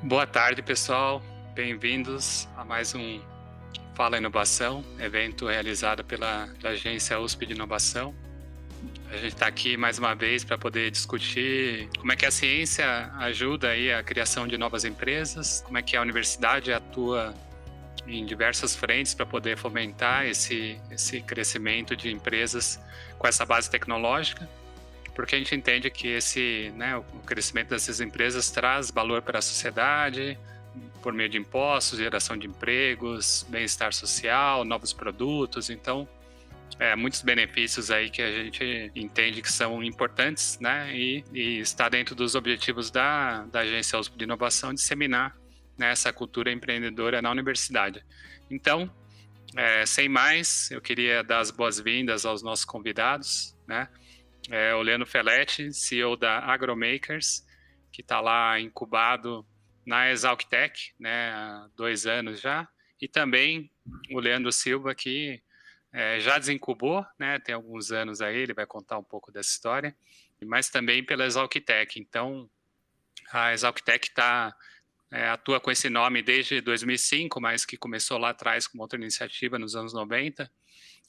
Boa tarde, pessoal. Bem-vindos a mais um Fala Inovação, evento realizado pela Agência USP de Inovação. A gente está aqui mais uma vez para poder discutir como é que a ciência ajuda aí a criação de novas empresas, como é que a universidade atua em diversas frentes para poder fomentar esse crescimento de empresas com essa base tecnológica, porque a gente entende que o crescimento dessas empresas traz valor para a sociedade, por meio de impostos, geração de empregos, bem-estar social, novos produtos. Então, muitos benefícios aí que a gente entende que são importantes, né? E está dentro dos objetivos da Agência USP de Inovação disseminar, né, essa cultura empreendedora na universidade. Então, sem mais, eu queria dar as boas-vindas aos nossos convidados, né? O Leandro Feletti, CEO da Agromakers, que está lá incubado na ExalcTech, né, há 2 anos já, e também o Leandro Silva, que já desincubou, né, tem alguns anos aí, ele vai contar um pouco dessa história, mas também pela ExalcTech. Então, a ExalcTech atua com esse nome desde 2005, mas que começou lá atrás com outra iniciativa nos anos 90,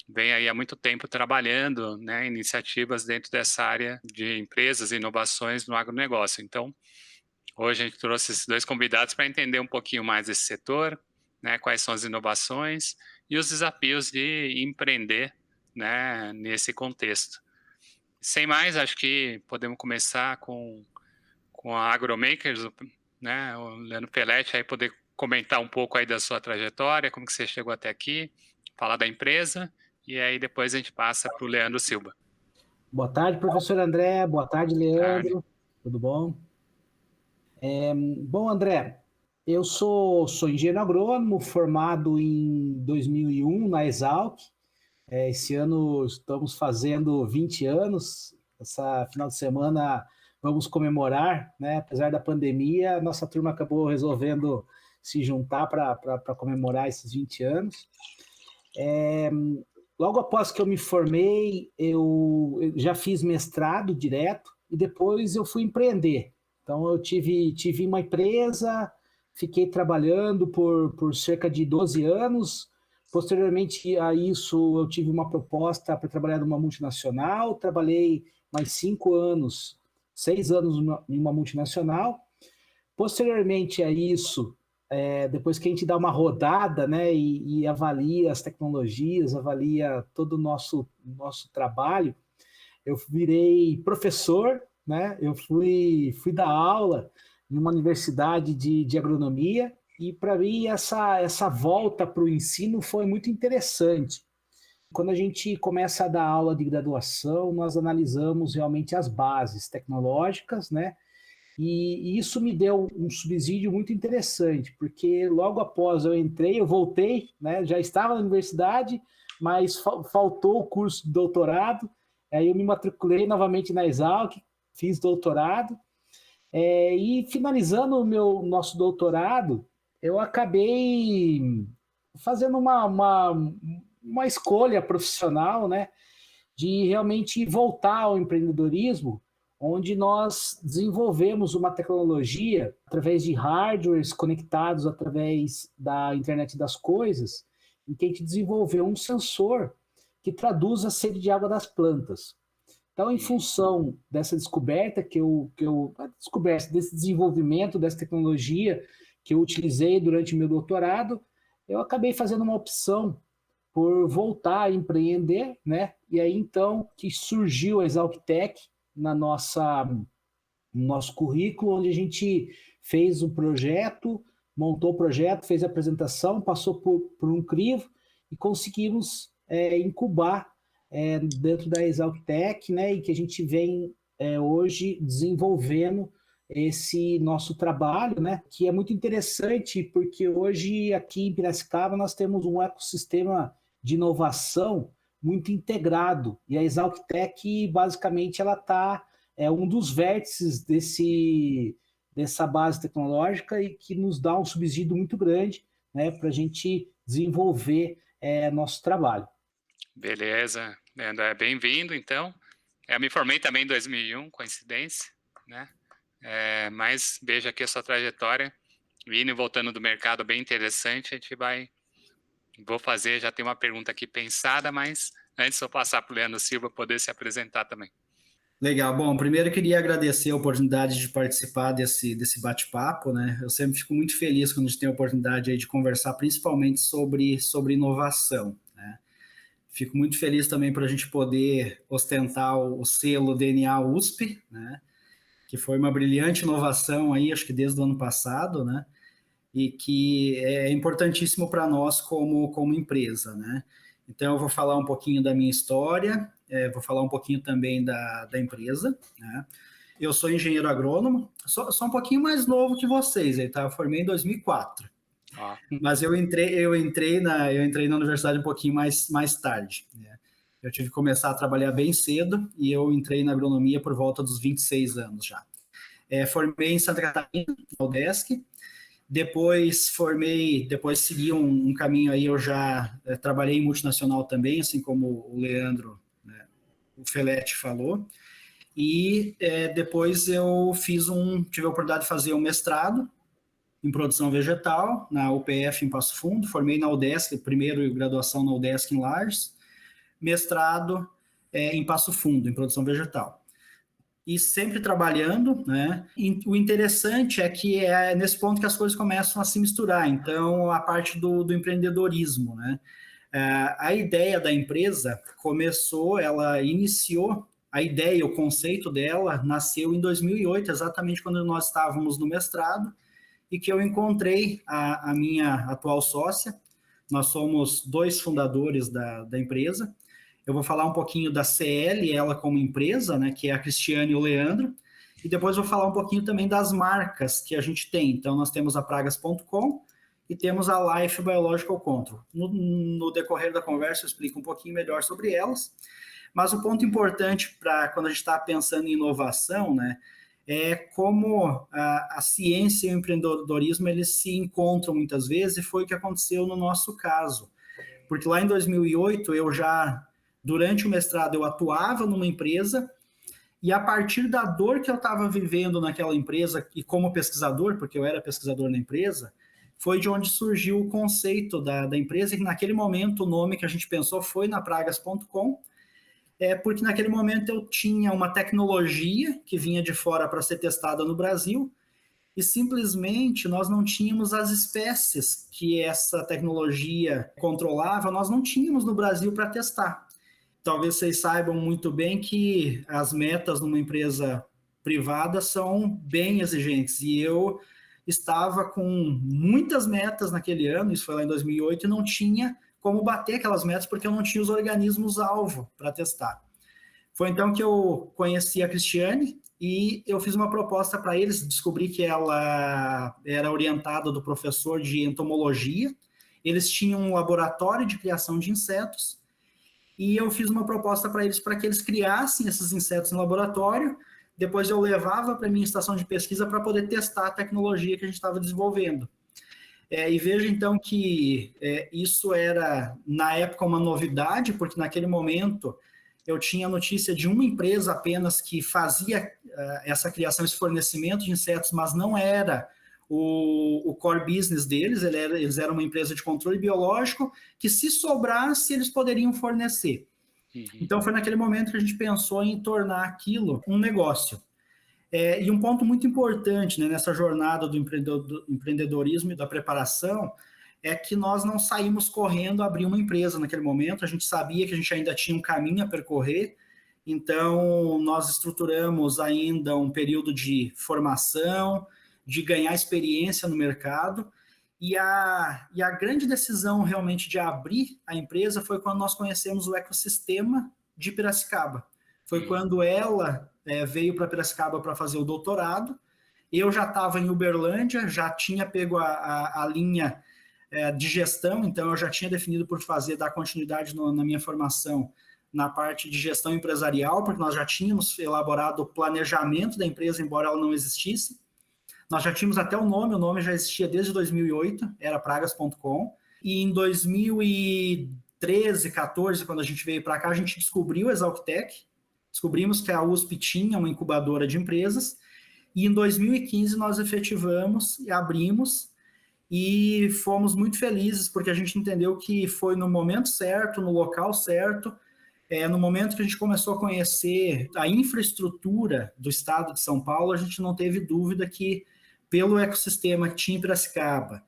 vem aí há muito tempo trabalhando, né, iniciativas dentro dessa área de empresas e inovações no agronegócio. Então, hoje a gente trouxe esses 2 convidados para entender um pouquinho mais desse setor, né, quais são as inovações e os desafios de empreender, né, nesse contexto. Sem mais, acho que podemos começar com a Agromakers, né, o Leandro Feletti aí poder comentar um pouco aí da sua trajetória, como que você chegou até aqui, falar da empresa, e aí depois a gente passa para o Leandro Silva. Boa tarde, professor André. Boa tarde, Tarde. Leandro. Tudo bom? Bom, André, eu sou engenheiro agrônomo, formado em 2001 na Exalc. Esse ano estamos fazendo 20 anos. Essa final de semana vamos comemorar, né? Apesar da pandemia, nossa turma acabou resolvendo se juntar para comemorar esses 20 anos. Logo após que eu me formei, eu já fiz mestrado direto e depois eu fui empreender. Então, eu tive uma empresa, fiquei trabalhando por cerca de 12 anos. Posteriormente a isso, eu tive uma proposta para trabalhar numa multinacional. Trabalhei mais 5 anos, 6 anos em uma multinacional. Posteriormente a isso, depois que a gente dá uma rodada, né, e avalia as tecnologias, avalia todo o nosso trabalho, eu virei professor, né, eu fui dar aula em uma universidade de agronomia, e para mim essa volta para o ensino foi muito interessante. Quando a gente começa a dar aula de graduação, nós analisamos realmente as bases tecnológicas, né, e isso me deu um subsídio muito interessante, porque logo após eu entrei, eu voltei, né, já estava na universidade, mas faltou o curso de doutorado, aí eu me matriculei novamente na Exalc, fiz doutorado, e finalizando o nosso doutorado, eu acabei fazendo uma escolha profissional, né, de realmente voltar ao empreendedorismo, onde nós desenvolvemos uma tecnologia através de hardwares conectados através da internet das coisas, em que a gente desenvolveu um sensor que traduz a sede de água das plantas. Então, em função dessa descoberta desse desenvolvimento dessa tecnologia que eu utilizei durante o meu doutorado, eu acabei fazendo uma opção por voltar a empreender, né? E aí então que surgiu a ExalcTech no nosso currículo, onde a gente fez um projeto, montou o projeto, fez a apresentação, passou por um crivo e conseguimos incubar dentro da ExalcTech, né? E que a gente vem hoje desenvolvendo esse nosso trabalho, né? Que é muito interessante porque hoje aqui em Piracicaba nós temos um ecossistema de inovação muito integrado, e a ExalcTech basicamente ela um dos vértices dessa base tecnológica e que nos dá um subsídio muito grande, né, para a gente desenvolver nosso trabalho. Beleza, Leandro, bem-vindo, então. Eu me formei também em 2001, coincidência, né? Mas veja aqui a sua trajetória. indo e voltando do mercado bem interessante, a gente vou fazer, já tem uma pergunta aqui pensada, mas antes de eu passar para o Leandro Silva poder se apresentar também. Legal. Bom, primeiro eu queria agradecer a oportunidade de participar desse bate-papo, né? Eu sempre fico muito feliz quando a gente tem a oportunidade aí de conversar, principalmente sobre inovação, né? Fico muito feliz também para a gente poder ostentar o selo DNA USP, né? Que foi uma brilhante inovação aí, acho que desde o ano passado, né? E que é importantíssimo para nós como empresa, né? Então, eu vou falar um pouquinho da minha história, vou falar um pouquinho também da empresa, né? Eu sou engenheiro agrônomo, sou um pouquinho mais novo que vocês, tá? Eu formei em 2004, Ó, mas eu entrei na universidade um pouquinho mais tarde, né? Eu tive que começar a trabalhar bem cedo e eu entrei na agronomia por volta dos 26 anos já. Formei em Santa Catarina, na UDESC. Depois segui um caminho aí, eu já trabalhei em multinacional também, assim como o Leandro, né, o Felete falou, e depois eu tive a oportunidade de fazer um mestrado em produção vegetal na UPF em Passo Fundo, formei na UDESC, primeiro graduação na UDESC em Lages, mestrado em Passo Fundo, em produção vegetal. E sempre trabalhando, né? E o interessante é que é nesse ponto que as coisas começam a se misturar. Então, a parte do empreendedorismo, né? A ideia da empresa ela iniciou, a ideia, o conceito dela nasceu em 2008, exatamente quando nós estávamos no mestrado, e que eu encontrei a minha atual sócia. Nós somos 2 fundadores da empresa. Eu vou falar um pouquinho da CL, ela como empresa, né, que é a Cristiane e o Leandro, e depois vou falar um pouquinho também das marcas que a gente tem. Então, nós temos a pragas.com e temos a Life Biological Control. No decorrer da conversa, eu explico um pouquinho melhor sobre elas, mas o ponto importante para quando a gente está pensando em inovação, né, é como a ciência e o empreendedorismo eles se encontram muitas vezes, e foi o que aconteceu no nosso caso. Porque lá em 2008, durante o mestrado, eu atuava numa empresa, e a partir da dor que eu estava vivendo naquela empresa, e como pesquisador, porque eu era pesquisador na empresa, foi de onde surgiu o conceito da empresa, e naquele momento o nome que a gente pensou foi na pragas.com, porque naquele momento eu tinha uma tecnologia que vinha de fora para ser testada no Brasil, e simplesmente nós não tínhamos as espécies que essa tecnologia controlava, nós não tínhamos no Brasil para testar. Talvez vocês saibam muito bem que as metas numa empresa privada são bem exigentes, e eu estava com muitas metas naquele ano, isso foi lá em 2008, e não tinha como bater aquelas metas porque eu não tinha os organismos-alvo para testar. Foi então que eu conheci a Cristiane e eu fiz uma proposta para eles, descobri que ela era orientada do professor de entomologia, eles tinham um laboratório de criação de insetos, e eu fiz uma proposta para eles para que eles criassem esses insetos no laboratório, depois eu levava para a minha estação de pesquisa para poder testar a tecnologia que a gente estava desenvolvendo. E veja então que isso era, na época, uma novidade, porque naquele momento eu tinha notícia de uma empresa apenas que fazia essa criação, esse fornecimento de insetos, mas não era o core business deles, eles eram uma empresa de controle biológico que, se sobrasse, eles poderiam fornecer. Então, foi naquele momento que a gente pensou em tornar aquilo um negócio. E um ponto muito importante, né, nessa jornada do empreendedorismo e da preparação é que nós não saímos correndo abrir uma empresa naquele momento, a gente sabia que a gente ainda tinha um caminho a percorrer, então nós estruturamos ainda um período de formação, de ganhar experiência no mercado, e a grande decisão realmente de abrir a empresa foi quando nós conhecemos o ecossistema de Piracicaba. Foi quando ela veio para Piracicaba para fazer o doutorado, eu já estava em Uberlândia, já tinha pego a linha de gestão, então eu já tinha definido por dar continuidade na minha formação na parte de gestão empresarial, porque nós já tínhamos elaborado o planejamento da empresa, embora ela não existisse. Nós já tínhamos até o nome já existia desde 2008, era pragas.com, e em 2013, 14, quando a gente veio para cá, a gente descobriu a Exalctec, descobrimos que a USP tinha uma incubadora de empresas, e em 2015 nós efetivamos e abrimos e fomos muito felizes porque a gente entendeu que foi no momento certo, no local certo, no momento que a gente começou a conhecer a infraestrutura do estado de São Paulo, a gente não teve dúvida que, pelo ecossistema que tinha em Piracicaba,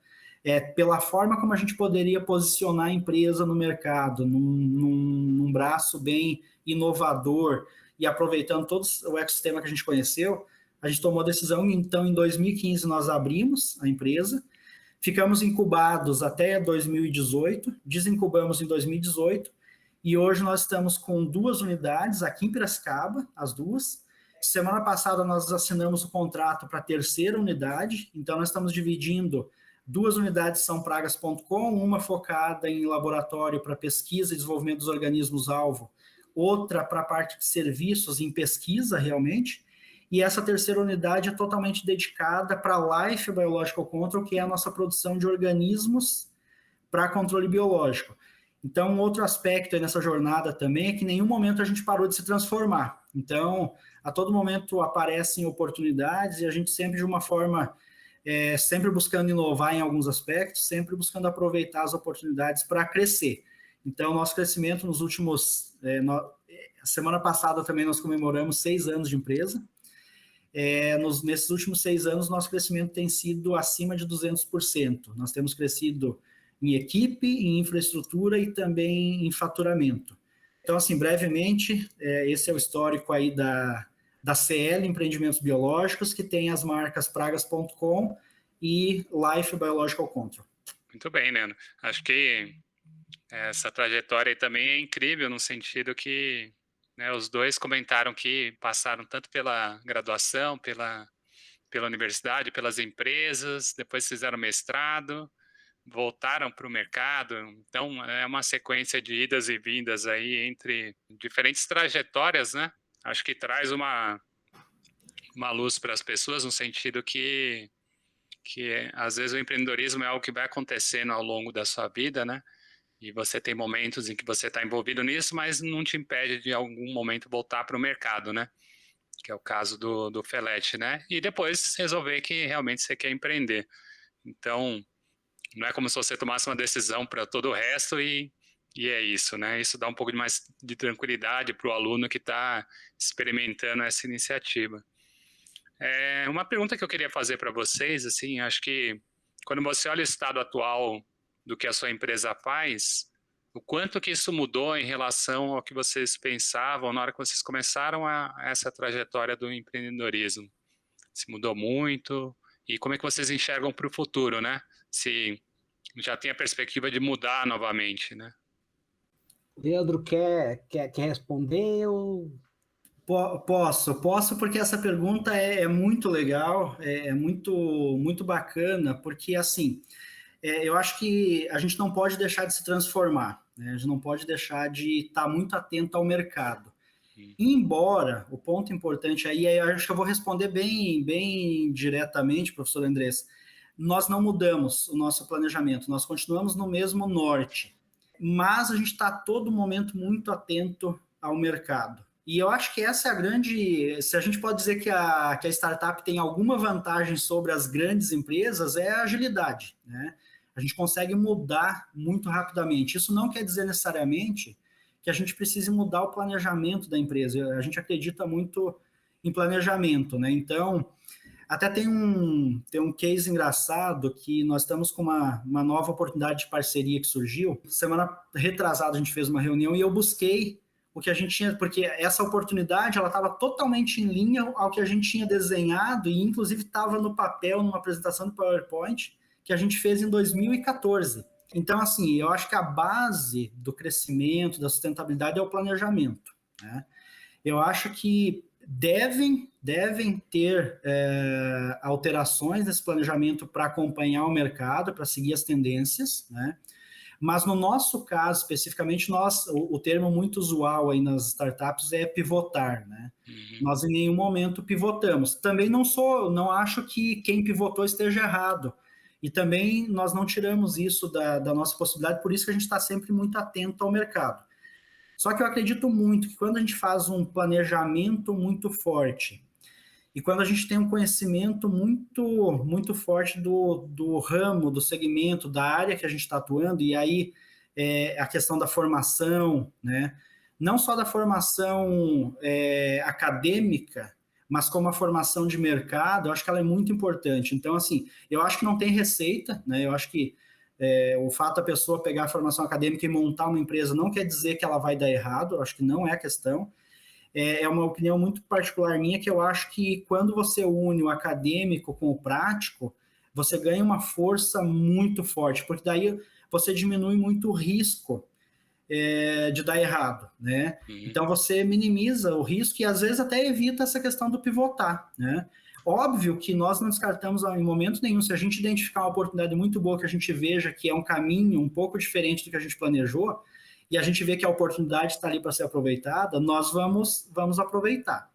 pela forma como a gente poderia posicionar a empresa no mercado, num braço bem inovador e aproveitando todo o ecossistema que a gente conheceu, a gente tomou a decisão. Então, em 2015, nós abrimos a empresa, ficamos incubados até 2018, desincubamos em 2018, e hoje nós estamos com 2 unidades aqui em Piracicaba, as 2. Semana passada nós assinamos o contrato para a 3ª unidade, então nós estamos dividindo 2 unidades sãopragas.com, uma focada em laboratório para pesquisa e desenvolvimento dos organismos-alvo, outra para a parte de serviços em pesquisa realmente, e essa 3ª unidade é totalmente dedicada para a Life Biological Control, que é a nossa produção de organismos para controle biológico. Então, outro aspecto aí nessa jornada também é que em nenhum momento a gente parou de se transformar. Então, a todo momento aparecem oportunidades e a gente sempre de uma forma, sempre buscando inovar em alguns aspectos, sempre buscando aproveitar as oportunidades para crescer. Então, nosso crescimento nos últimos... semana passada também nós comemoramos 6 anos de empresa. Nesses últimos 6 anos, nosso crescimento tem sido acima de 200%. Nós temos crescido em equipe, em infraestrutura e também em faturamento. Então, assim, brevemente, esse é o histórico aí da CL Empreendimentos Biológicos, que tem as marcas pragas.com e Life Biological Control. Muito bem, Leandro. Acho que essa trajetória aí também é incrível, no sentido que, né, os dois comentaram que passaram tanto pela graduação, pela universidade, pelas empresas, depois fizeram mestrado, voltaram para o mercado. Então, é uma sequência de idas e vindas aí entre diferentes trajetórias, né? Acho que traz uma luz para as pessoas, no sentido que às vezes o empreendedorismo é algo que vai acontecendo ao longo da sua vida, né? E você tem momentos em que você está envolvido nisso, mas não te impede de, em algum momento, voltar para o mercado, né? Que é o caso do Felete, né? E depois resolver que realmente você quer empreender. Então, não é como se você tomasse uma decisão para todo o resto e é isso, né? Isso dá um pouco mais de tranquilidade para o aluno que está experimentando essa iniciativa. Uma pergunta que eu queria fazer para vocês, assim, acho que quando você olha o estado atual do que a sua empresa faz, o quanto que isso mudou em relação ao que vocês pensavam na hora que vocês começaram essa trajetória do empreendedorismo? Se mudou muito? E como é que vocês enxergam para o futuro, né? Se já tem a perspectiva de mudar novamente, né? Leandro, quer responder? Posso, porque essa pergunta é muito legal, é muito bacana, porque, assim, eu acho que a gente não pode deixar de se transformar, né? A gente não pode deixar de estar muito atento ao mercado. Embora, o ponto importante aí, eu acho que eu vou responder bem diretamente, professor Andrés, nós não mudamos o nosso planejamento, nós continuamos no mesmo norte, mas a gente está a todo momento muito atento ao mercado. E eu acho que essa é a grande... Se a gente pode dizer que a startup tem alguma vantagem sobre as grandes empresas, é a agilidade, né? A gente consegue mudar muito rapidamente. Isso não quer dizer necessariamente que a gente precise mudar o planejamento da empresa. A gente acredita muito em planejamento, né? Então, até tem um case engraçado que nós estamos com uma nova oportunidade de parceria que surgiu. Semana retrasada a gente fez uma reunião e eu busquei o que a gente tinha, porque essa oportunidade ela estava totalmente em linha ao que a gente tinha desenhado e inclusive estava no papel, numa apresentação do PowerPoint que a gente fez em 2014. Então, assim, eu acho que a base do crescimento, da sustentabilidade é o planejamento, né? Eu acho que devem ter alterações nesse planejamento para acompanhar o mercado, para seguir as tendências, né? Mas no nosso caso, especificamente, o termo muito usual aí nas startups é pivotar, né? Nós em nenhum momento pivotamos. Também não acho que quem pivotou esteja errado. E também nós não tiramos isso da nossa possibilidade, por isso que a gente está sempre muito atento ao mercado. Só que eu acredito muito que quando a gente faz um planejamento muito forte E quando a gente tem um conhecimento muito forte do ramo, do segmento, da área que a gente está atuando, e aí a questão da formação, né? Não só da formação acadêmica, mas como a formação de mercado, eu acho que ela é muito importante. Então, assim, eu acho que não tem receita, né? Eu acho que o fato da pessoa pegar a formação acadêmica e montar uma empresa não quer dizer que ela vai dar errado, eu acho que não é a questão. É uma opinião muito particular minha, que eu acho que quando você une o acadêmico com o prático, você ganha uma força muito forte, porque daí você diminui muito o risco de dar errado, né? Então você minimiza o risco e às vezes até evita essa questão do pivotar, né? Óbvio que nós não descartamos em momento nenhum, se a gente identificar uma oportunidade muito boa que a gente veja que é um caminho um pouco diferente do que a gente planejou, e a gente vê que a oportunidade está ali para ser aproveitada, nós vamos aproveitar.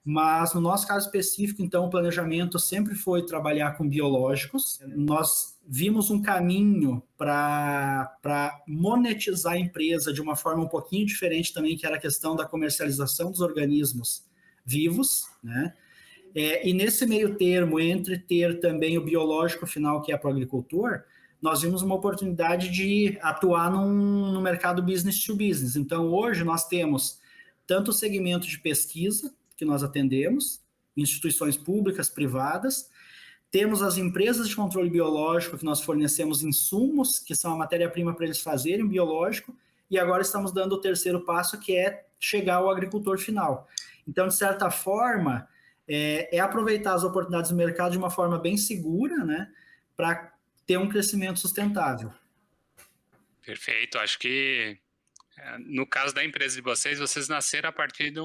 Mas no nosso caso específico, então, o planejamento sempre foi trabalhar com biológicos. Nós vimos um caminho para monetizar a empresa de uma forma um pouquinho diferente também, que era a questão da comercialização dos organismos vivos, né? E nesse meio termo, entre ter também o biológico final, que é para o agricultor, nós vimos uma oportunidade de atuar no mercado business to business. Então, hoje nós temos tanto o segmento de pesquisa, que nós atendemos, instituições públicas, privadas, temos as empresas de controle biológico, que nós fornecemos insumos, que são a matéria-prima para eles fazerem biológico, e agora estamos dando o terceiro passo, que é chegar ao agricultor final. Então, de certa forma, aproveitar as oportunidades do mercado de uma forma bem segura, né, para ter um crescimento sustentável. Perfeito. Acho que no caso da empresa de vocês nasceram a partir de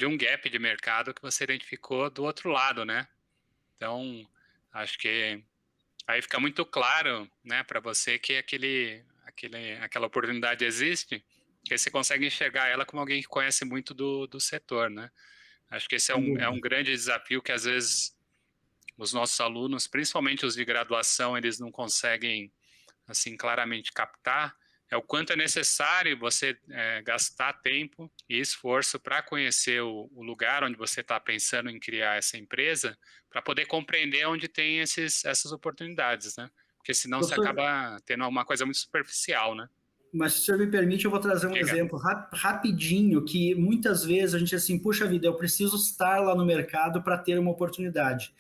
um gap de mercado que você identificou do outro lado, né? Então, acho que aí fica muito claro, né, para você que aquela oportunidade existe, que você consegue enxergar ela como alguém que conhece muito do setor, né? Acho que esse é um grande desafio que às vezes os nossos alunos, principalmente os de graduação, eles não conseguem assim claramente captar, é o quanto é necessário você gastar tempo e esforço para conhecer o lugar onde você está pensando em criar essa empresa, para poder compreender onde tem essas oportunidades, né? Porque senão você acaba tendo uma coisa muito superficial, né? Mas se o senhor me permite, eu vou trazer um exemplo rapidinho, que muitas vezes a gente assim, puxa vida, eu preciso estar lá no mercado para ter uma oportunidade.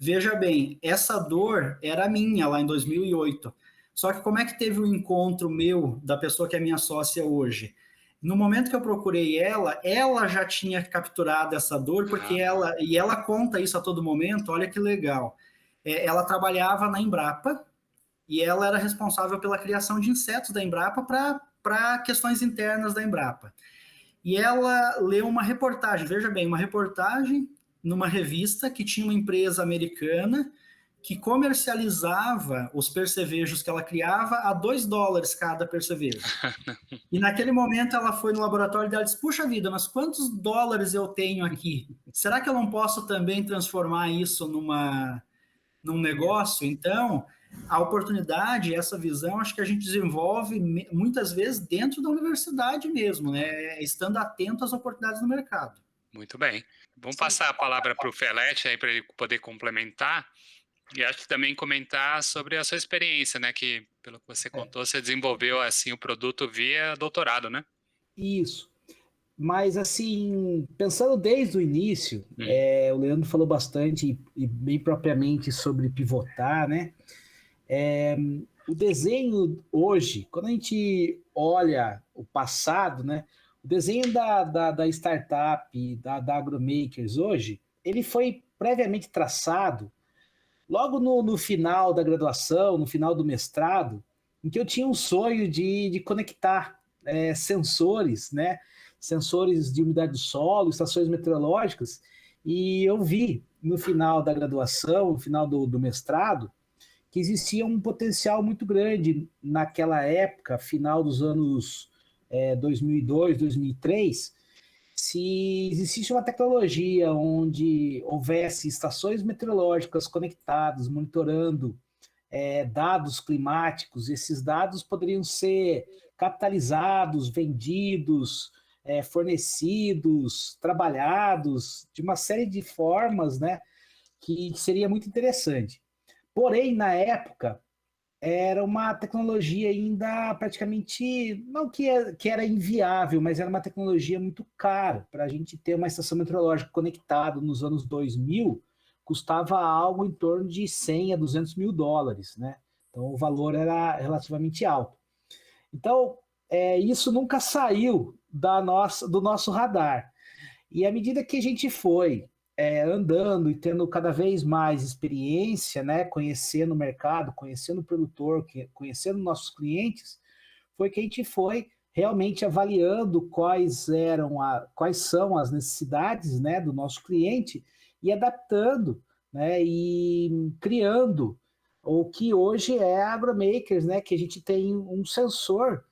Veja bem, essa dor era minha lá em 2008. Só que como é que teve o encontro meu da pessoa que é minha sócia hoje? No momento que eu procurei ela já tinha capturado essa dor, porque ela conta isso a todo momento, olha que legal. Ela trabalhava na Embrapa e ela era responsável pela criação de insetos da Embrapa para questões internas da Embrapa. E ela leu uma reportagem, veja bem, uma reportagem numa revista que tinha uma empresa americana que comercializava os percevejos que ela criava a $2 cada percevejo. E naquele momento ela foi no laboratório dela e disse, puxa vida, mas quantos dólares eu tenho aqui? Será que eu não posso também transformar isso num negócio? Então, a oportunidade, essa visão, acho que a gente desenvolve muitas vezes dentro da universidade mesmo, né? Estando atento às oportunidades do mercado. Muito bem. Vamos passar a palavra para o Felete aí para ele poder complementar. E acho que também comentar sobre a sua experiência, né? Que, pelo que você contou, você desenvolveu assim o produto via doutorado, né? Isso. Mas, assim, pensando desde o início, o Leandro falou bastante e bem propriamente sobre pivotar, né? O desenho hoje, quando a gente olha o passado, né? O desenho da startup, da AgroMakers hoje, ele foi previamente traçado logo no final da graduação, no final do mestrado, em que eu tinha um sonho de conectar sensores, né? Sensores de umidade do solo, estações meteorológicas, e eu vi no final da graduação, no final do mestrado, que existia um potencial muito grande naquela época, final dos anos 2002, 2003, se existisse uma tecnologia onde houvesse estações meteorológicas conectadas, monitorando dados climáticos, esses dados poderiam ser capitalizados, vendidos, fornecidos, trabalhados, de uma série de formas, né, que seria muito interessante. Porém, na época, era uma tecnologia ainda praticamente, não que era inviável, mas era uma tecnologia muito cara. Para a gente ter uma estação meteorológica conectada nos anos 2000, custava algo em torno de 100 a 200 mil dólares, né? Então o valor era relativamente alto. Então, isso nunca saiu do nosso radar. E à medida que a gente foi andando e tendo cada vez mais experiência, né, conhecendo o mercado, conhecendo o produtor, conhecendo nossos clientes, foi que a gente foi realmente avaliando quais são as necessidades, né, do nosso cliente e adaptando, né, e criando o que hoje é a AgroMakers, né, que a gente tem um sensor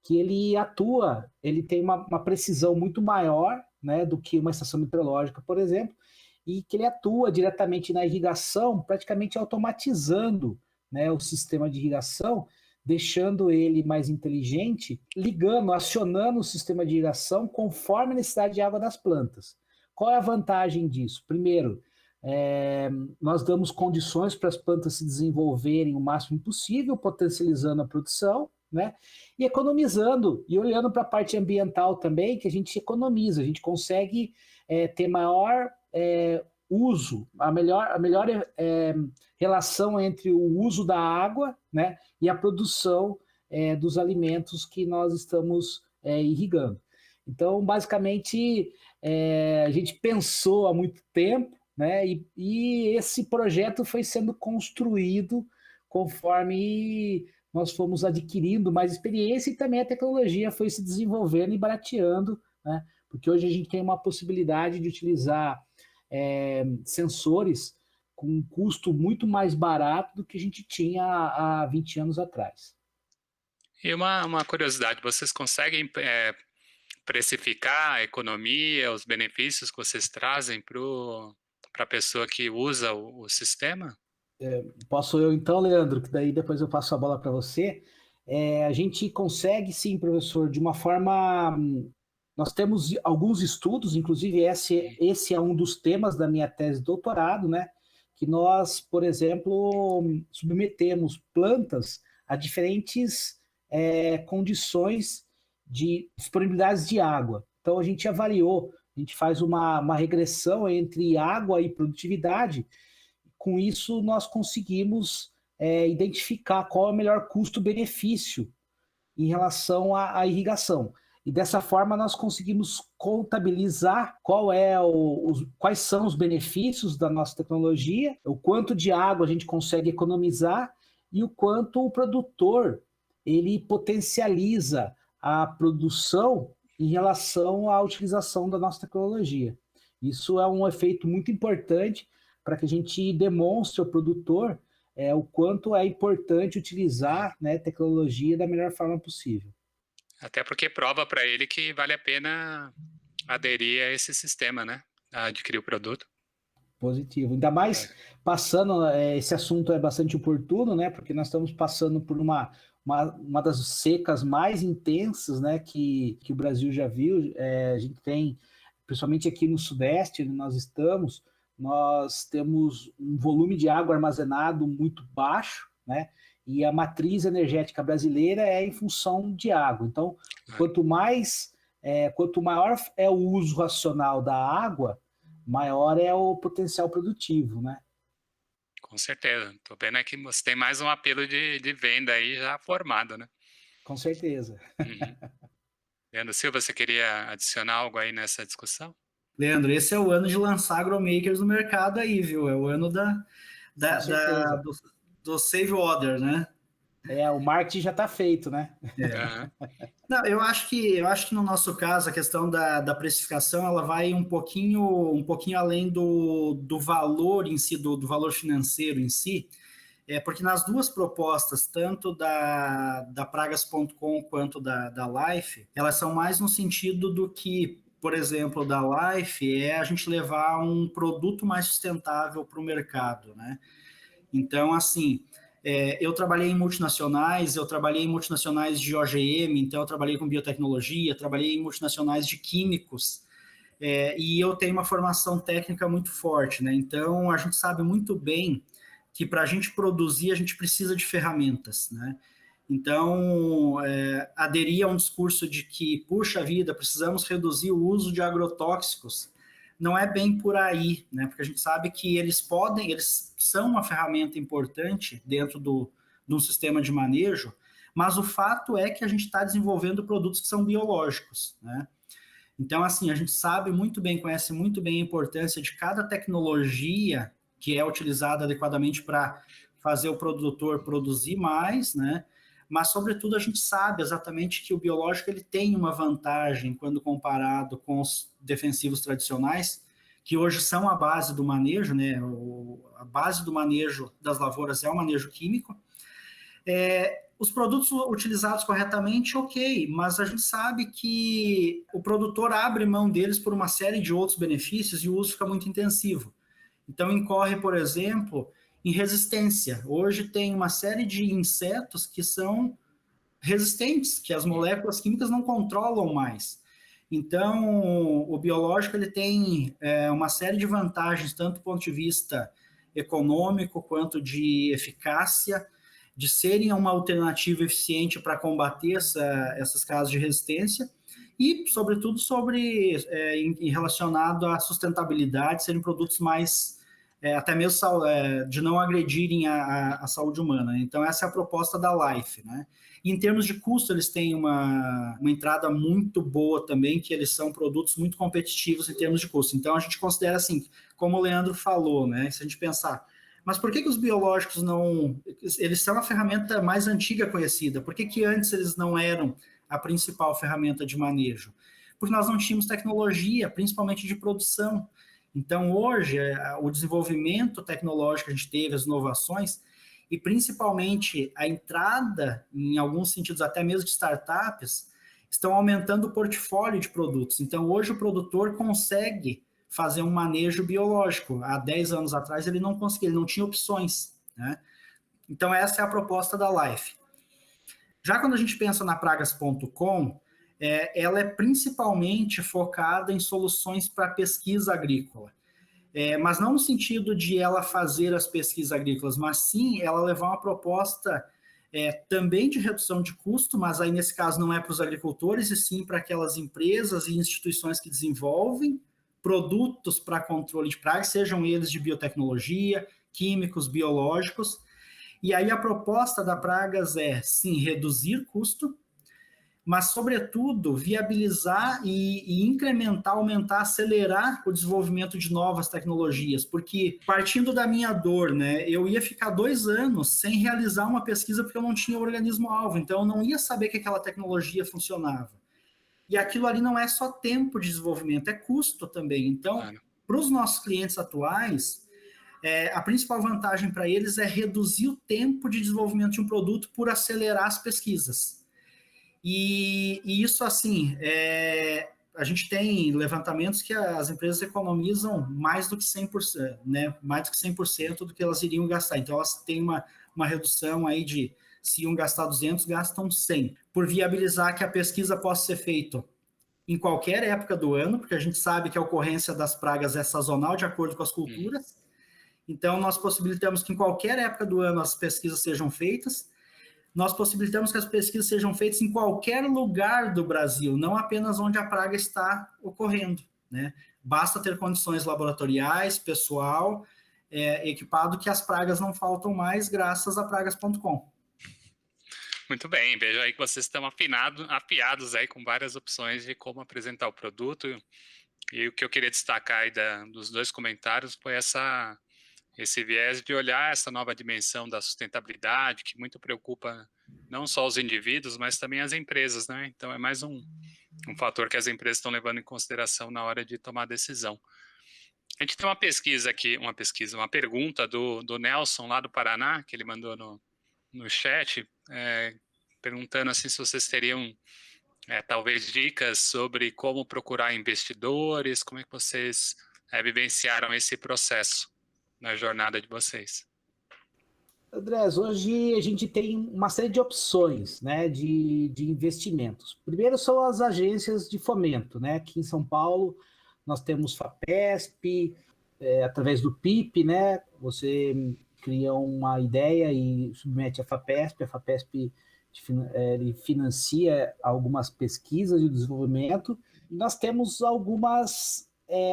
que ele atua, ele tem uma precisão muito maior, né, do que uma estação meteorológica, por exemplo, e que ele atua diretamente na irrigação, praticamente automatizando, né, o sistema de irrigação, deixando ele mais inteligente, ligando, acionando o sistema de irrigação conforme a necessidade de água das plantas. Qual é a vantagem disso? Primeiro, nós damos condições para as plantas se desenvolverem o máximo possível, potencializando a produção, né? E economizando, e olhando para a parte ambiental também, que a gente economiza, a gente consegue ter maior uso, a melhor relação entre o uso da água, né, e a produção dos alimentos que nós estamos irrigando. Então, basicamente, a gente pensou há muito tempo, né, e esse projeto foi sendo construído conforme nós fomos adquirindo mais experiência e também a tecnologia foi se desenvolvendo e barateando, né? Porque hoje a gente tem uma possibilidade de utilizar sensores com um custo muito mais barato do que a gente tinha há 20 anos atrás. E uma curiosidade, vocês conseguem precificar a economia, os benefícios que vocês trazem para a pessoa que usa o sistema? Posso eu então, Leandro, que daí depois eu passo a bola para você. A gente consegue sim, professor, de uma forma. Nós temos alguns estudos, inclusive esse é um dos temas da minha tese de doutorado, né? Que nós, por exemplo, submetemos plantas a diferentes condições de disponibilidade de água. Então a gente avaliou, a gente faz uma regressão entre água e produtividade. Com isso, nós conseguimos identificar qual é o melhor custo-benefício em relação à irrigação. E dessa forma, nós conseguimos contabilizar quais são os benefícios da nossa tecnologia, o quanto de água a gente consegue economizar e o quanto o produtor ele potencializa a produção em relação à utilização da nossa tecnologia. Isso é um efeito muito importante para que a gente demonstre ao produtor o quanto é importante utilizar, né, tecnologia da melhor forma possível. Até porque prova para ele que vale a pena aderir a esse sistema, né? A adquirir o produto. Positivo. Ainda mais passando, esse assunto é bastante oportuno, né? Porque nós estamos passando por uma das secas mais intensas, né, que o Brasil já viu. A gente tem, principalmente aqui no Sudeste, onde nós temos um volume de água armazenado muito baixo, né? E a matriz energética brasileira é em função de água. Então, quanto maior é o uso racional da água, maior é o potencial produtivo, né? Com certeza. Estou vendo aqui que você tem mais um apelo de venda aí já formado, né? Com certeza. Uhum. Leandro Silva, você queria adicionar algo aí nessa discussão? Leandro, esse é o ano de lançar agromakers no mercado aí, viu? É o ano do Save Order, né? O marketing já está feito, né? Uhum. Não, eu acho que no nosso caso a questão da precificação ela vai um pouquinho além do valor em si, do valor financeiro em si, porque nas duas propostas, tanto da Pragas.com quanto da Life, elas são mais no sentido do que, por exemplo, da Life a gente levar um produto mais sustentável para o mercado, né? Então, assim, Eu trabalhei em multinacionais, de OGM, então eu trabalhei com biotecnologia, trabalhei em multinacionais de químicos, e eu tenho uma formação técnica muito forte, né? Então a gente sabe muito bem que para a gente produzir a gente precisa de ferramentas, né? Então, aderir a um discurso de que, puxa vida, precisamos reduzir o uso de agrotóxicos, não é bem por aí, né? Porque a gente sabe que eles são uma ferramenta importante dentro de um sistema de manejo, mas o fato é que a gente está desenvolvendo produtos que são biológicos, né? Então, assim, a gente sabe muito bem, conhece muito bem a importância de cada tecnologia que é utilizada adequadamente para fazer o produtor produzir mais, né? Mas, sobretudo, a gente sabe exatamente que o biológico ele tem uma vantagem quando comparado com os defensivos tradicionais, que hoje são a base do manejo, né? A base do manejo das lavouras é o manejo químico. Os produtos utilizados corretamente, ok, mas a gente sabe que o produtor abre mão deles por uma série de outros benefícios e o uso fica muito intensivo. Então, incorre, por exemplo, em resistência. Hoje tem uma série de insetos que são resistentes, que as moléculas químicas não controlam mais. Então, o biológico ele tem uma série de vantagens, tanto do ponto de vista econômico quanto de eficácia, de serem uma alternativa eficiente para combater essas causas de resistência e, sobretudo, relacionado à sustentabilidade, serem produtos mais, até mesmo de não agredirem a saúde humana. Então, essa é a proposta da Life, né? E, em termos de custo, eles têm uma entrada muito boa também, que eles são produtos muito competitivos em termos de custo. Então, a gente considera assim, como o Leandro falou, né? Se a gente pensar, mas por que os biológicos não... Eles são a ferramenta mais antiga conhecida. Por que antes eles não eram a principal ferramenta de manejo? Porque nós não tínhamos tecnologia, principalmente de produção. Então, hoje, o desenvolvimento tecnológico que a gente teve, as inovações, e principalmente a entrada, em alguns sentidos até mesmo de startups, estão aumentando o portfólio de produtos. Então, hoje o produtor consegue fazer um manejo biológico. Há 10 anos atrás ele não conseguia, ele não tinha opções, né? Então essa é a proposta da Life. Já quando a gente pensa na pragas.com, ela é principalmente focada em soluções para pesquisa agrícola. Mas não no sentido de ela fazer as pesquisas agrícolas, mas sim ela levar uma proposta também de redução de custo, mas aí nesse caso não é para os agricultores, e sim para aquelas empresas e instituições que desenvolvem produtos para controle de pragas, sejam eles de biotecnologia, químicos, biológicos. E aí a proposta da Pragas é, sim, reduzir custo, mas, sobretudo, viabilizar e incrementar, aumentar, acelerar o desenvolvimento de novas tecnologias, porque, partindo da minha dor, né, eu ia ficar 2 anos sem realizar uma pesquisa porque eu não tinha organismo-alvo, então eu não ia saber que aquela tecnologia funcionava. E aquilo ali não é só tempo de desenvolvimento, é custo também. Então, para os nossos clientes atuais, a principal vantagem para eles é reduzir o tempo de desenvolvimento de um produto por acelerar as pesquisas. E isso, assim, a gente tem levantamentos que as empresas economizam mais do que 100%, né? Mais do que 100% do que elas iriam gastar. Então, elas têm uma redução aí de, se iam gastar 200, gastam 100, por viabilizar que a pesquisa possa ser feita em qualquer época do ano, porque a gente sabe que a ocorrência das pragas é sazonal, de acordo com as culturas. Então, nós possibilitamos que em qualquer época do ano as pesquisas sejam feitas. Nós possibilitamos que as pesquisas sejam feitas em qualquer lugar do Brasil, não apenas onde a praga está ocorrendo, né? Basta ter condições laboratoriais, pessoal, equipado, que as pragas não faltam mais, graças a pragas.com. Muito bem, vejo aí que vocês estão afiados aí com várias opções de como apresentar o produto. E o que eu queria destacar aí dos 2 comentários foi esse viés de olhar essa nova dimensão da sustentabilidade, que muito preocupa não só os indivíduos, mas também as empresas, né? Então é mais um fator que as empresas estão levando em consideração na hora de tomar a decisão. A gente tem uma pesquisa aqui, uma pergunta do Nelson, lá do Paraná, que ele mandou no chat, perguntando assim, se vocês teriam talvez dicas sobre como procurar investidores, como é que vocês vivenciaram esse processo na jornada de vocês. Andrés, hoje a gente tem uma série de opções, né, de investimentos. Primeiro são as agências de fomento, né? Aqui em São Paulo nós temos FAPESP, através do PIP, né? Você cria uma ideia e submete a FAPESP ele financia algumas pesquisas de desenvolvimento, e nós temos algumas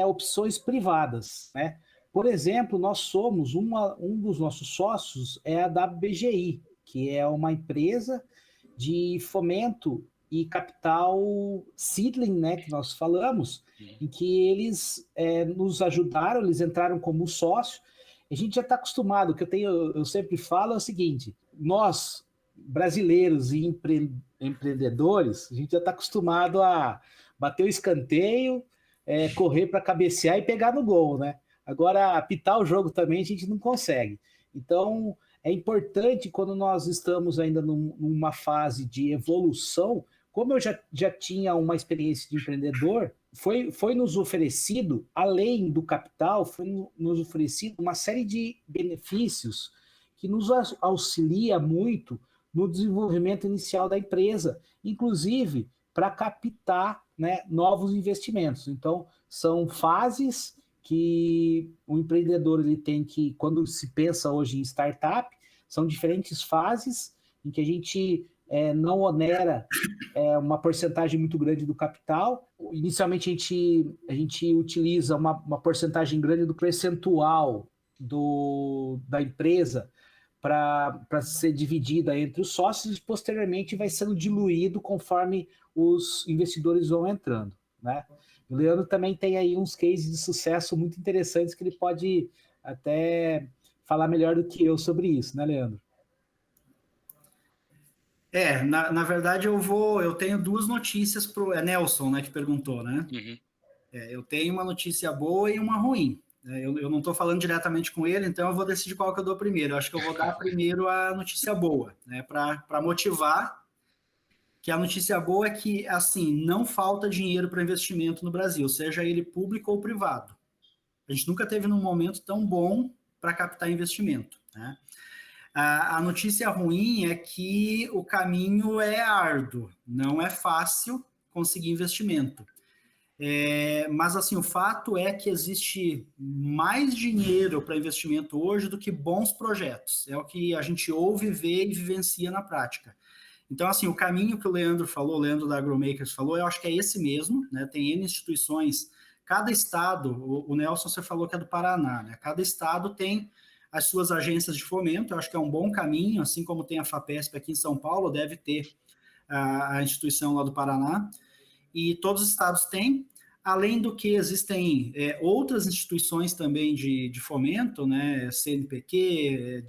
opções privadas, né? Por exemplo, nós somos um dos nossos sócios é a WBGI, que é uma empresa de fomento e capital seedling, né, que nós falamos, em que eles nos ajudaram, eles entraram como sócio. A gente já está acostumado, o que eu sempre falo é o seguinte: nós, brasileiros e empreendedores, a gente já está acostumado a bater o escanteio, correr para cabecear e pegar no gol, né? Agora, apitar o jogo também a gente não consegue. Então, é importante quando nós estamos ainda numa fase de evolução, como eu já tinha uma experiência de empreendedor, foi nos oferecido, além do capital, foi nos oferecido uma série de benefícios que nos auxilia muito no desenvolvimento inicial da empresa, inclusive para captar, né, novos investimentos. Então, são fases que o empreendedor ele tem que, quando se pensa hoje em startup, são diferentes fases em que a gente não onera uma porcentagem muito grande do capital. Inicialmente, a gente utiliza uma porcentagem grande do percentual da empresa para ser dividida entre os sócios, e posteriormente vai sendo diluído conforme os investidores vão entrando, né? O Leandro também tem aí uns cases de sucesso muito interessantes que ele pode até falar melhor do que eu sobre isso, né, Leandro? Na verdade eu tenho duas notícias para o Nelson, né, que perguntou, né? Uhum. Eu tenho uma notícia boa e uma ruim. Eu não estou falando diretamente com ele, então eu vou decidir qual que eu dou primeiro. Eu acho que eu vou dar primeiro a notícia boa, né, para motivar. Que a notícia boa é que, assim, não falta dinheiro para investimento no Brasil, seja ele público ou privado. A gente nunca teve num momento tão bom para captar investimento, né? A notícia ruim é que o caminho é árduo, não é fácil conseguir investimento. Mas, assim, o fato é que existe mais dinheiro para investimento hoje do que bons projetos. É o que a gente ouve, vê e vivencia na prática. Então, assim, o caminho que o Leandro falou, o Leandro da Agromakers falou, eu acho que é esse mesmo, né? Tem N instituições, cada estado, o Nelson, você falou que é do Paraná, né? Cada estado tem as suas agências de fomento, eu acho que é um bom caminho, assim como tem a FAPESP aqui em São Paulo, deve ter a instituição lá do Paraná, e todos os estados têm, além do que existem outras instituições também de fomento, né? CNPq,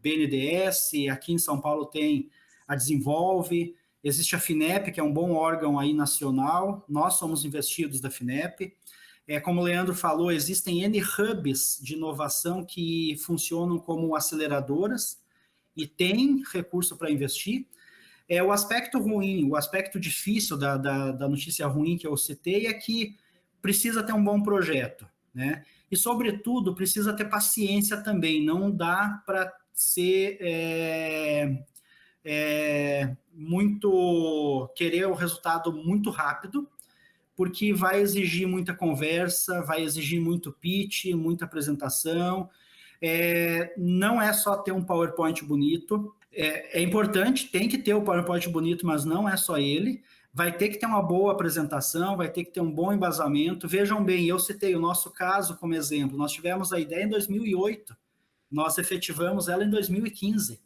BNDES, aqui em São Paulo tem a Desenvolve, existe a FINEP, que é um bom órgão aí nacional, nós somos investidos da FINEP. Como o Leandro falou, existem N hubs de inovação que funcionam como aceleradoras e tem recurso para investir. O aspecto ruim, o aspecto difícil da notícia ruim que eu citei é que precisa ter um bom projeto, né? E, sobretudo, precisa ter paciência também, não dá para ser muito querer o resultado muito rápido, porque vai exigir muita conversa, vai exigir muito pitch, muita apresentação. Não é só ter um PowerPoint bonito. É importante, tem que ter o PowerPoint bonito, mas não é só ele. Vai ter que ter uma boa apresentação, vai ter que ter um bom embasamento. Vejam bem, eu citei o nosso caso como exemplo. Nós tivemos a ideia em 2008, nós efetivamos ela em 2015.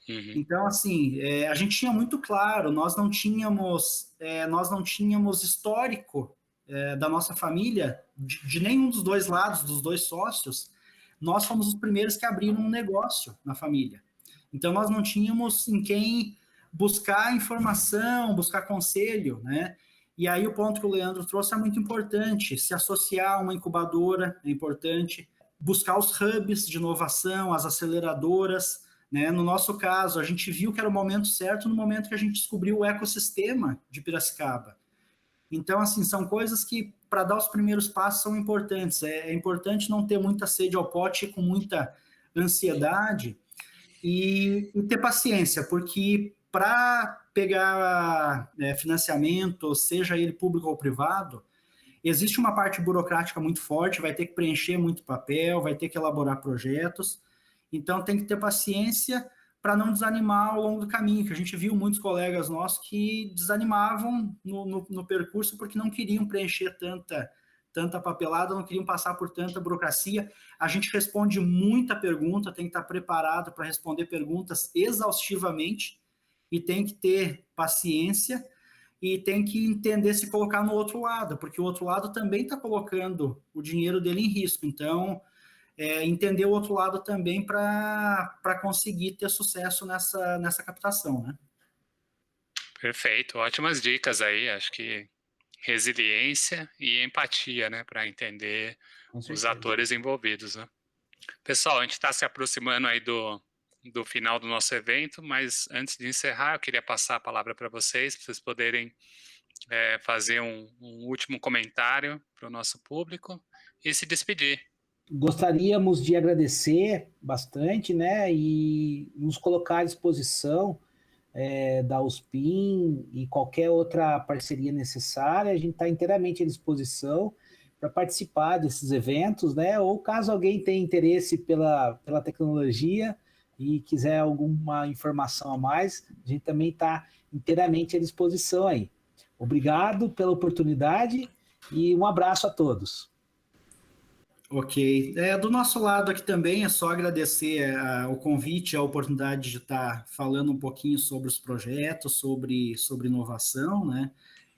Uhum. Então, assim, a gente tinha muito claro, nós não tínhamos histórico da nossa família, de nenhum dos dois lados, dos dois sócios. Nós fomos os primeiros que abriram um negócio na família. Então, nós não tínhamos em quem buscar informação, buscar conselho, né? E aí o ponto que o Leandro trouxe é muito importante, se associar a uma incubadora é importante, buscar os hubs de inovação, as aceleradoras, né? No nosso caso, a gente viu que era o momento certo no momento que a gente descobriu o ecossistema de Piracicaba. Então, assim, são coisas que, para dar os primeiros passos, são importantes. É importante não ter muita sede ao pote com muita ansiedade, e ter paciência, porque para pegar financiamento, seja ele público ou privado, existe uma parte burocrática muito forte, vai ter que preencher muito papel, vai ter que elaborar projetos, então tem que ter paciência para não desanimar ao longo do caminho, que a gente viu muitos colegas nossos que desanimavam no percurso porque não queriam preencher tanta papelada, não queriam passar por tanta burocracia. A gente responde muita pergunta, tem que estar preparado para responder perguntas exaustivamente e tem que ter paciência e tem que entender se colocar no outro lado, porque o outro lado também está colocando o dinheiro dele em risco. Então, entender o outro lado também para conseguir ter sucesso nessa captação, né? Perfeito, ótimas dicas aí. Acho que resiliência e empatia, né, para entender os atores envolvidos, né? Pessoal, a gente está se aproximando aí do final do nosso evento, mas antes de encerrar, eu queria passar a palavra para vocês poderem fazer um último comentário para o nosso público e se despedir. Gostaríamos de agradecer bastante, né, e nos colocar à disposição da USPIN e qualquer outra parceria necessária. A gente está inteiramente à disposição para participar desses eventos, né, ou caso alguém tenha interesse pela tecnologia e quiser alguma informação a mais, a gente também está inteiramente à disposição aí. Obrigado pela oportunidade e um abraço a todos. Ok. Do nosso lado aqui também é só agradecer o convite, a oportunidade de estar falando um pouquinho sobre os projetos, sobre inovação, né?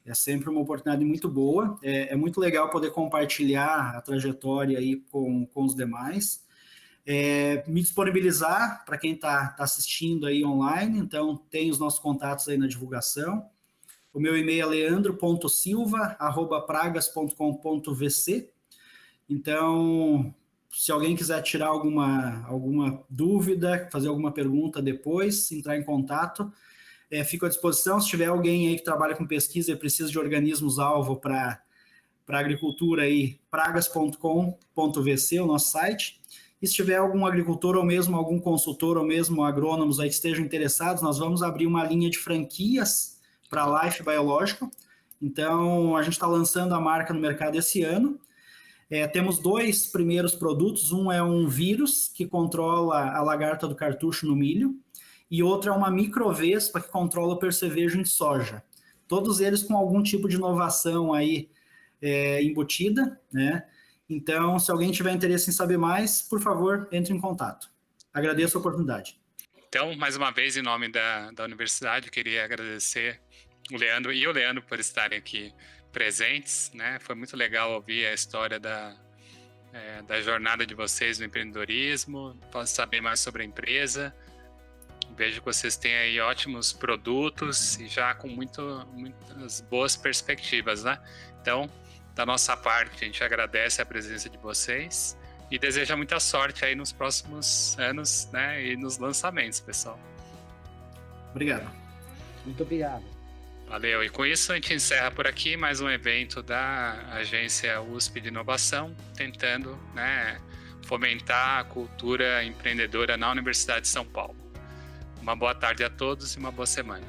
É sempre uma oportunidade muito boa. É muito legal poder compartilhar a trajetória aí com os demais. Me disponibilizar para quem está assistindo aí online, então tem os nossos contatos aí na divulgação. O meu e-mail é leandro.silva@pragas.com.vc. Então, se alguém quiser tirar alguma dúvida, fazer alguma pergunta depois, entrar em contato, fico à disposição. Se tiver alguém aí que trabalha com pesquisa e precisa de organismos-alvo para agricultura, aí, pragas.com.vc, o nosso site. E se tiver algum agricultor ou mesmo algum consultor ou mesmo agrônomos aí que estejam interessados, nós vamos abrir uma linha de franquias para a Life Biológico. Então, a gente está lançando a marca no mercado esse ano. Temos 2 primeiros produtos. Um é um vírus que controla a lagarta do cartucho no milho e outro é uma microvespa que controla o percevejo em soja. Todos eles com algum tipo de inovação aí embutida, né? Então, se alguém tiver interesse em saber mais, por favor, entre em contato. Agradeço a oportunidade. Então, mais uma vez, em nome da universidade, queria agradecer o Leandro por estarem aqui presentes, né? Foi muito legal ouvir a história da jornada de vocês no empreendedorismo, posso saber mais sobre a empresa. Vejo que vocês têm aí ótimos produtos e já com muitas boas perspectivas, né? Então, da nossa parte, a gente agradece a presença de vocês e deseja muita sorte aí nos próximos anos, né? E nos lançamentos, pessoal. Obrigado. Muito obrigado. Valeu. E com isso a gente encerra por aqui mais um evento da Agência USP de Inovação, tentando, né, fomentar a cultura empreendedora na Universidade de São Paulo. Uma boa tarde a todos e uma boa semana.